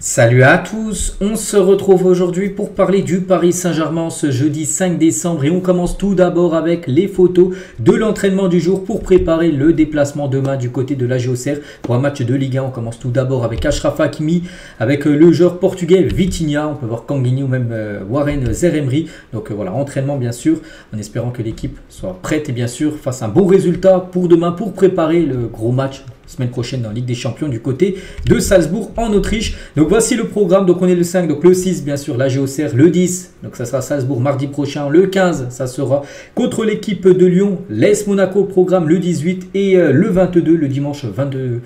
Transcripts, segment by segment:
Salut à tous, on se retrouve aujourd'hui pour parler du Paris Saint-Germain ce jeudi 5 décembre et on commence tout d'abord avec les photos de l'entraînement du jour pour préparer le déplacement demain du côté de l'AG Auxerre pour un match de Ligue 1. On commence tout d'abord avec Achraf Hakimi, avec le joueur portugais Vitinha, on peut voir Kanguini ou même Warren Zaïre-Emery. Donc voilà, entraînement bien sûr, en espérant que l'équipe soit prête et bien sûr fasse un bon résultat pour demain pour préparer le gros match semaine prochaine dans la Ligue des Champions du côté de Salzbourg en Autriche. Donc voici le programme, donc on est le 5, donc le 6 bien sûr l'AG Auxerre, le 10 donc ça sera Salzbourg mardi prochain, le 15 ça sera contre l'équipe de Lyon, l'AS Monaco programme le 18 et le 22, le dimanche 22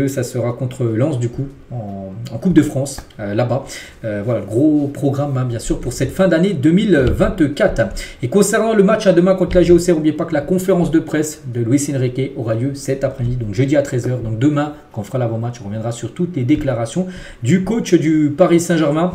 ça sera contre Lens du coup en Coupe de France là-bas. Voilà le gros programme bien sûr pour cette fin d'année 2024. Et concernant le match à demain contre l'AG Auxerre, n'oubliez pas que la conférence de presse de Luis Enrique aura lieu cet après-midi, donc jeudi à 13h. Donc demain, quand on fera l'avant-match, on reviendra sur toutes les déclarations du coach du Paris Saint-Germain.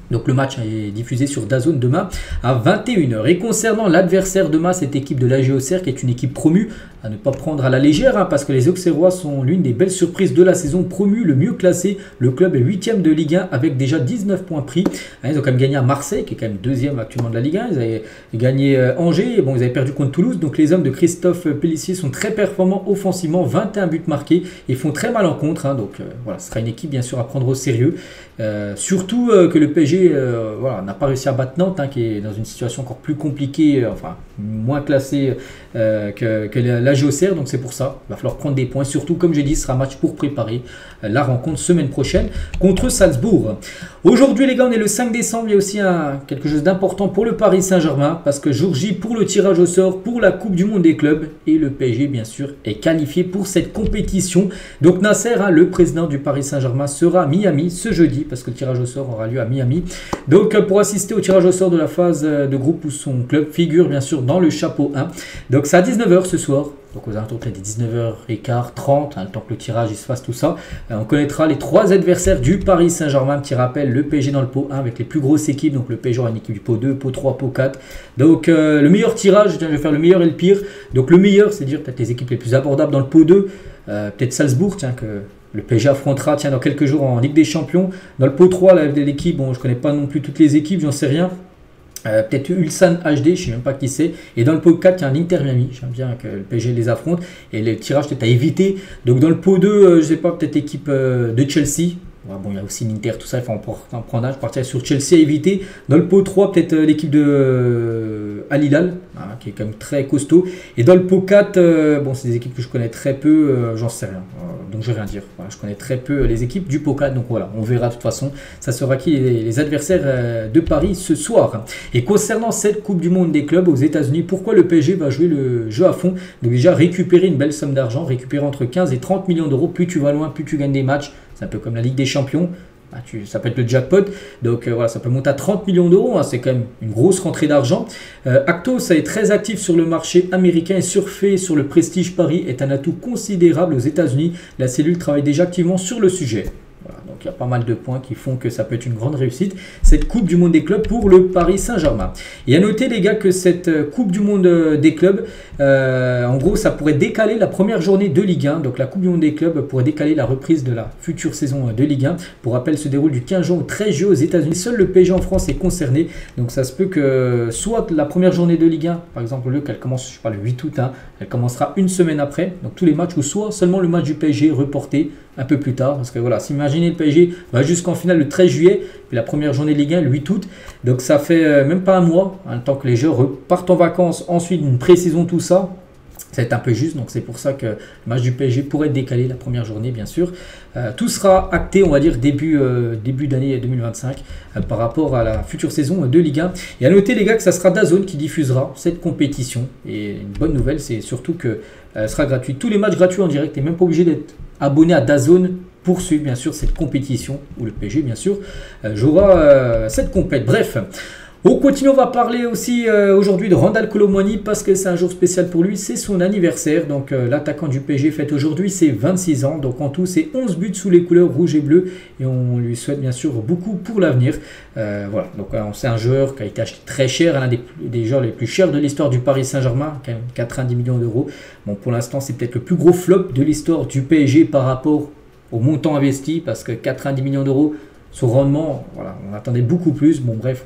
Donc le match est diffusé sur DAZN demain à 21h. Et concernant l'adversaire demain, cette équipe de l'AG Auxerre qui est une équipe promue, à ne pas prendre à la légère parce que les Auxerrois sont l'une des belles surprises de la saison, promu, le mieux classé. Le club est 8e de Ligue 1 avec déjà 19 points pris. Ils ont quand même gagné à Marseille qui est quand même 2e actuellement de la Ligue 1. Ils avaient gagné Angers, bon, ils avaient perdu contre Toulouse. Donc les hommes de Christophe Pélissier sont très performants offensivement, 21 buts marqués et font très mal en contre. Donc voilà, ce sera une équipe bien sûr à prendre au sérieux. Surtout que le PSG voilà, n'a pas réussi à battre Nantes qui est dans une situation encore plus compliquée, enfin moins classée que l'AG Auxerre, donc c'est pour ça il va falloir prendre des points, surtout comme j'ai dit ce sera un match pour préparer la rencontre semaine prochaine contre Salzbourg. Aujourd'hui les gars, on est le 5 décembre, il y a aussi quelque chose d'important pour le Paris Saint-Germain parce que jour J pour le tirage au sort pour la Coupe du Monde des clubs et le PSG bien sûr est qualifié pour cette compétition. Donc Nasser, le président du Paris Saint-Germain, sera à Miami ce jeudi parce que le tirage au sort aura lieu à Miami. Donc pour assister au tirage au sort de la phase de groupe où son club figure bien sûr dans le chapeau 1. Donc c'est à 19h ce soir. Donc aux alentours des 19h15, 30, le temps que le tirage il se fasse tout ça. On connaîtra les 3 adversaires du Paris Saint-Germain. Petit rappel, le PSG dans le pot 1 avec les plus grosses équipes. Donc le PSG aura une équipe du pot 2, pot 3, pot 4. Donc le meilleur tirage, je vais faire le meilleur et le pire. Donc le meilleur, c'est dire peut-être les équipes les plus abordables dans le pot 2. Peut-être Salzbourg, que le PSG affrontera dans quelques jours en Ligue des Champions. Dans le pot 3, l'équipe, bon je ne connais pas non plus toutes les équipes, j'en sais rien. Peut-être Ulsan HD, je ne sais même pas qui c'est. Et dans le pot 4, il y a un Inter Miami. J'aime bien que le PSG les affronte. Et le tirage peut-être à éviter. Donc dans le pot 2, je ne sais pas, peut-être l'équipe de Chelsea. Bon, il y a aussi l'Inter, tout ça, il faut en prendre un. Je partirais sur Chelsea à éviter. Dans le pot 3, peut-être l'équipe de Al Hilal, qui est quand même très costaud. Et dans le pot 4, bon, c'est des équipes que je connais très peu, j'en sais rien. Donc je ne vais rien dire. Voilà, je connais très peu les équipes du pot 4. Donc voilà, on verra de toute façon. Ça sera qui les adversaires de Paris ce soir. Et concernant cette Coupe du Monde des clubs aux États-Unis, pourquoi le PSG va jouer le jeu à fond? Donc déjà, récupérer une belle somme d'argent, récupérer entre 15 et 30 millions d'euros. Plus tu vas loin, plus tu gagnes des matchs. C'est un peu comme la Ligue des Champions. Ça peut être le jackpot. Donc voilà, ça peut monter à 30 millions d'euros. C'est quand même une grosse rentrée d'argent. Actos est très actif sur le marché américain et surfer sur le Prestige Paris est un atout considérable aux États-Unis. La cellule travaille déjà activement sur le sujet. Voilà, donc il y a pas mal de points qui font que ça peut être une grande réussite, cette Coupe du Monde des clubs pour le Paris Saint-Germain. Et à noter les gars que cette Coupe du Monde des clubs, en gros ça pourrait décaler la première journée de Ligue 1. Donc la Coupe du Monde des clubs pourrait décaler la reprise de la future saison de Ligue 1. Pour rappel, se déroule du 15 juin au 13 juillet aux États-Unis. Seul le PSG en France est concerné. Donc ça se peut que soit la première journée de Ligue 1, par exemple, qu'elle commence je sais pas, le 8 août, elle commencera une semaine après. Donc tous les matchs, ou soit seulement le match du PSG reporté un peu plus tard. Parce que voilà, imaginez le PSG va jusqu'en finale le 13 juillet, puis la première journée de Ligue 1 le 8 août. Donc ça fait même pas un mois, le temps que les joueurs repartent en vacances, ensuite une pré-saison, tout ça. Ça va être un peu juste, donc c'est pour ça que le match du PSG pourrait être décalé la première journée, bien sûr. Tout sera acté, on va dire, début d'année 2025 par rapport à la future saison de Ligue 1. Et à noter, les gars, que ça sera DAZN qui diffusera cette compétition. Et une bonne nouvelle, c'est surtout que sera gratuit. Tous les matchs gratuits en direct, et même pas obligé d'être abonné à DAZN pour suivre, bien sûr, cette compétition, où le PSG, bien sûr, jouera cette compète. Bref. On continue, on va parler aussi aujourd'hui de Randal Kolo Muani parce que c'est un jour spécial pour lui, c'est son anniversaire. Donc l'attaquant du PSG fête aujourd'hui ses 26 ans. Donc en tout, c'est 11 buts sous les couleurs rouge et bleu et on lui souhaite bien sûr beaucoup pour l'avenir. Voilà, donc c'est un joueur qui a été acheté très cher, l'un des joueurs les plus chers de l'histoire du Paris Saint-Germain, quand même 90 millions d'euros. Bon, pour l'instant, c'est peut-être le plus gros flop de l'histoire du PSG par rapport au montant investi parce que 90 millions d'euros, son rendement, voilà, on attendait beaucoup plus. Bon bref,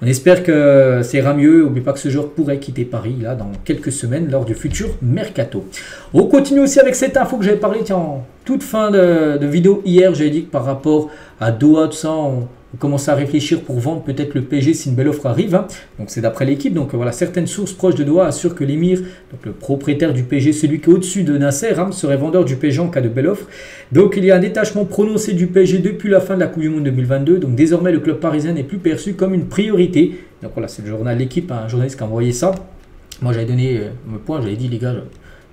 on espère que ça ira mieux. N'oubliez pas que ce joueur pourrait quitter Paris là dans quelques semaines lors du futur mercato. On continue aussi avec cette info que j'avais parlé en toute fin de vidéo hier. J'avais dit que par rapport à Doha, tout ça, on commence à réfléchir pour vendre peut-être le PSG si une belle offre arrive. Donc c'est d'après l'équipe. Donc voilà, certaines sources proches de Doha assurent que l'émir, donc le propriétaire du PSG, celui qui est au-dessus de Nasser, serait vendeur du PSG en cas de belle offre. Donc il y a un détachement prononcé du PSG depuis la fin de la Coupe du Monde 2022. Donc désormais le club parisien n'est plus perçu comme une priorité. Donc voilà, c'est le journal L'équipe, un journaliste qui a envoyé ça. Moi j'avais donné mon point, j'avais dit les gars,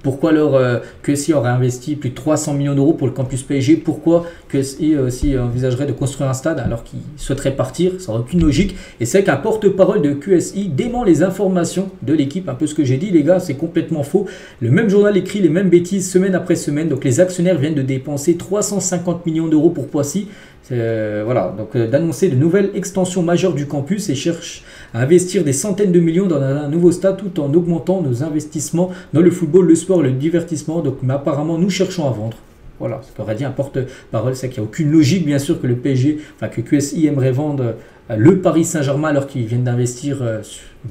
pourquoi alors QSI aurait investi plus de 300 millions d'euros pour le campus PSG? Pourquoi QSI aussi envisagerait de construire un stade alors qu'il souhaiterait partir? Ça n'a aucune logique. Et c'est qu'un porte-parole de QSI dément les informations de l'équipe. Un peu ce que j'ai dit les gars, c'est complètement faux. Le même journal écrit les mêmes bêtises semaine après semaine. Donc les actionnaires viennent de dépenser 350 millions d'euros pour Poissy. Voilà, donc d'annoncer de nouvelles extensions majeures du campus et cherche à investir des centaines de millions dans un nouveau stade tout en augmentant nos investissements dans le football, le sport et le divertissement. Donc, mais apparemment, nous cherchons à vendre. Voilà, ce qu'aurait dit un porte-parole, c'est qu'il n'y a aucune logique, bien sûr, que le PSG, enfin que QSI aimerait vendre le Paris Saint-Germain alors qu'ils viennent d'investir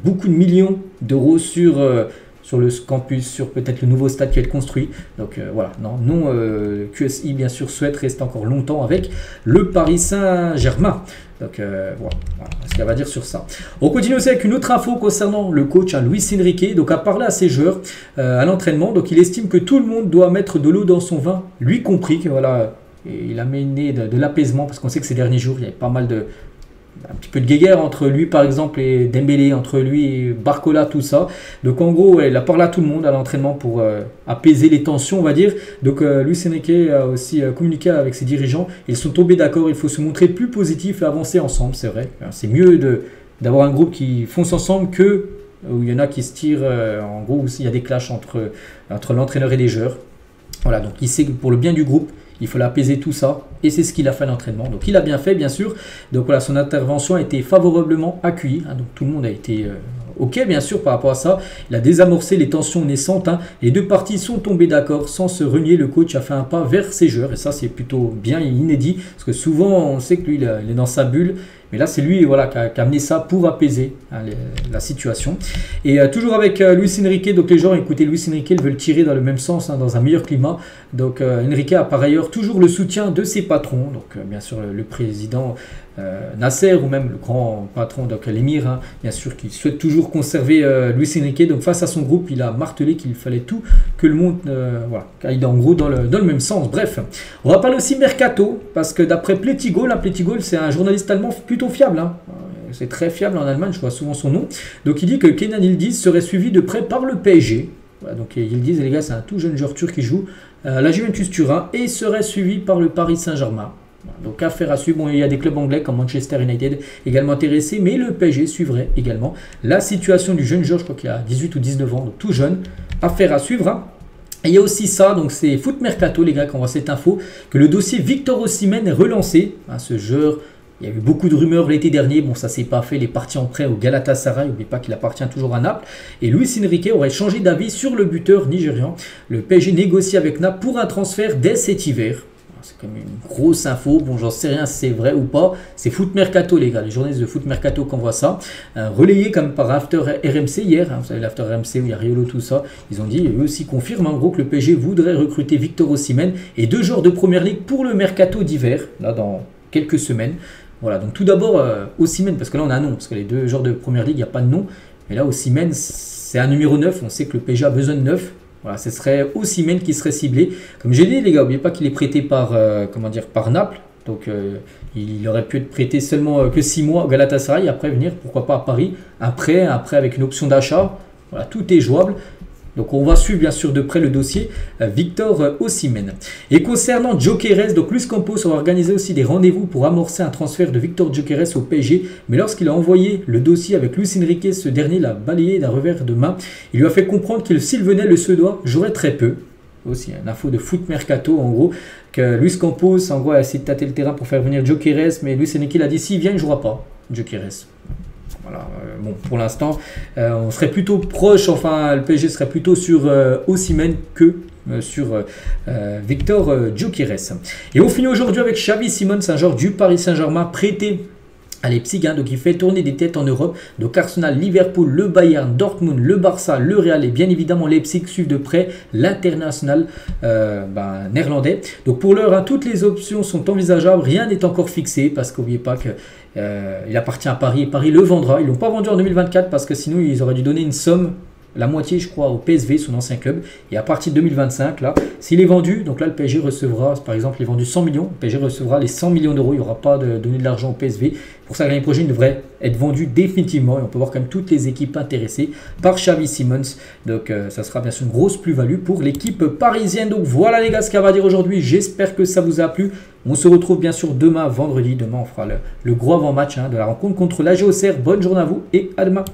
beaucoup de millions d'euros sur le campus, sur peut-être le nouveau stade qui va être construit. Donc voilà, non, QSI bien sûr souhaite rester encore longtemps avec le Paris Saint-Germain. Donc voilà, ce qu'elle va dire sur ça. On continue aussi avec une autre info concernant le coach, Luis Enrique. Donc a parlé à ses joueurs à l'entraînement. Donc il estime que tout le monde doit mettre de l'eau dans son vin, lui compris. Que voilà, il a mené de l'apaisement parce qu'on sait que ces derniers jours il y avait pas mal un petit peu de guéguerre entre lui par exemple et Dembélé, entre lui et Barcola, tout ça. Donc en gros il a parlé à tout le monde à l'entraînement pour apaiser les tensions on va dire. Donc Luis Enrique a aussi communiqué avec ses dirigeants, ils sont tombés d'accord, il faut se montrer plus positif et avancer ensemble, c'est vrai. C'est mieux d'avoir un groupe qui fonce ensemble que où il y en a qui se tirent, en gros où il y a des clashs entre l'entraîneur et les joueurs. Voilà, donc il sait que pour le bien du groupe, il faut l'apaiser tout ça et c'est ce qu'il a fait à l'entraînement. Donc il a bien fait bien sûr. Donc voilà, son intervention a été favorablement accueillie. Donc tout le monde a été ok bien sûr par rapport à ça. Il a désamorcé les tensions naissantes. Les deux parties sont tombées d'accord sans se renier. Le coach a fait un pas vers ses joueurs et ça c'est plutôt bien et inédit parce que souvent on sait que lui il est dans sa bulle. Mais là, c'est lui voilà, qui a amené ça pour apaiser la situation. Et toujours avec Luis Enrique, donc les gens, écoutez, Luis Enrique, ils veulent tirer dans le même sens, dans un meilleur climat. Donc Enrique a par ailleurs toujours le soutien de ses patrons. Donc bien sûr, le président Nasser ou même le grand patron, donc l'émir, bien sûr, qui souhaite toujours conserver Luis Enrique. Donc face à son groupe, il a martelé qu'il fallait tout que le monde aille en gros dans le même sens. Bref, on va parler aussi mercato, parce que d'après Plettigol, Plettigol c'est un journaliste allemand plutôt fiable, c'est très fiable en Allemagne, je vois souvent son nom. Donc il dit que Kenan Yıldız serait suivi de près par le PSG. Voilà, donc Yıldız, les gars, c'est un tout jeune joueur turc qui joue à la Juventus Turin et serait suivi par le Paris Saint-Germain. Donc affaire à suivre. Bon, il y a des clubs anglais comme Manchester United également intéressés, mais le PSG suivrait également la situation du jeune joueur, je crois qu'il a 18 ou 19 ans, donc tout jeune. Affaire à suivre. Et il y a aussi ça, donc c'est Foot Mercato, les gars, qui envoie cette info, que le dossier Victor Osimhen est relancé. Ce joueur, il y a eu beaucoup de rumeurs l'été dernier, bon ça s'est pas fait, il est parti en prêt au Galatasaray, n'oubliez pas qu'il appartient toujours à Naples. Et Luis Enrique aurait changé d'avis sur le buteur nigérian. Le PSG négocie avec Naples pour un transfert dès cet hiver. C'est comme une grosse info, bon j'en sais rien si c'est vrai ou pas, c'est Foot Mercato les gars, les journalistes de Foot Mercato qui envoient ça, relayé comme par After RMC hier, vous savez l'After RMC où il y a Riolo tout ça, ils ont dit, eux aussi confirment en gros que le PSG voudrait recruter Victor Osimhen et 2 joueurs de Première Ligue pour le Mercato d'hiver, là dans quelques semaines. Voilà, donc tout d'abord Osimhen, parce que là on a un nom, parce que les 2 joueurs de Première Ligue il n'y a pas de nom, mais là Osimhen c'est un numéro 9, on sait que le PSG a besoin de 9. Voilà, ce serait Osimhen qui serait ciblé. Comme j'ai dit les gars, n'oubliez pas qu'il est prêté par Naples. Donc il aurait pu être prêté seulement que 6 mois au Galatasaray. Après venir, pourquoi pas à Paris. Après avec une option d'achat. Voilà, tout est jouable. Donc on va suivre bien sûr de près le dossier Victor Osimhen. Et concernant Gyökeres, donc Luis Campos a organisé aussi des rendez-vous pour amorcer un transfert de Victor Gyökeres au PSG. Mais lorsqu'il a envoyé le dossier avec Luis Enrique, ce dernier l'a balayé d'un revers de main. Il lui a fait comprendre que s'il venait, le Suédois jouerait très peu. Aussi une info de Foot Mercato en gros, que Luis Campos en gros a essayé de tâter le terrain pour faire venir Gyökeres, mais Luis Enrique a dit s'il vient il ne jouera pas, Gyökeres. Voilà, bon, pour l'instant, on serait plutôt proche, enfin, le PSG serait plutôt sur Osimhen que sur Victor Gyökeres. Et on finit aujourd'hui avec Xavi Simons, un joueur du Paris Saint-Germain prêté à Leipzig, donc il fait tourner des têtes en Europe. Donc Arsenal, Liverpool, le Bayern, Dortmund, le Barça, le Real et bien évidemment Leipzig suivent de près l'international néerlandais. Donc pour l'heure, toutes les options sont envisageables, rien n'est encore fixé parce qu'oubliez pas que il appartient à Paris et Paris le vendra. Ils ne l'ont pas vendu en 2024 parce que sinon ils auraient dû donner une somme, la moitié je crois au PSV, son ancien club, et à partir de 2025 là, s'il est vendu, donc là le PSG recevra, par exemple il est vendu 100 millions, le PSG recevra les 100 millions d'euros, il n'y aura pas de donner de l'argent au PSV, pour ça l'année prochaine il devrait être vendu définitivement, et on peut voir quand même toutes les équipes intéressées par Xavi Simons, donc ça sera bien sûr une grosse plus-value pour l'équipe parisienne. Donc voilà les gars ce qu'on va dire aujourd'hui, j'espère que ça vous a plu. On se retrouve bien sûr demain vendredi, demain on fera le gros avant-match de la rencontre contre l'AG Auxerre. Bonne journée à vous et à demain.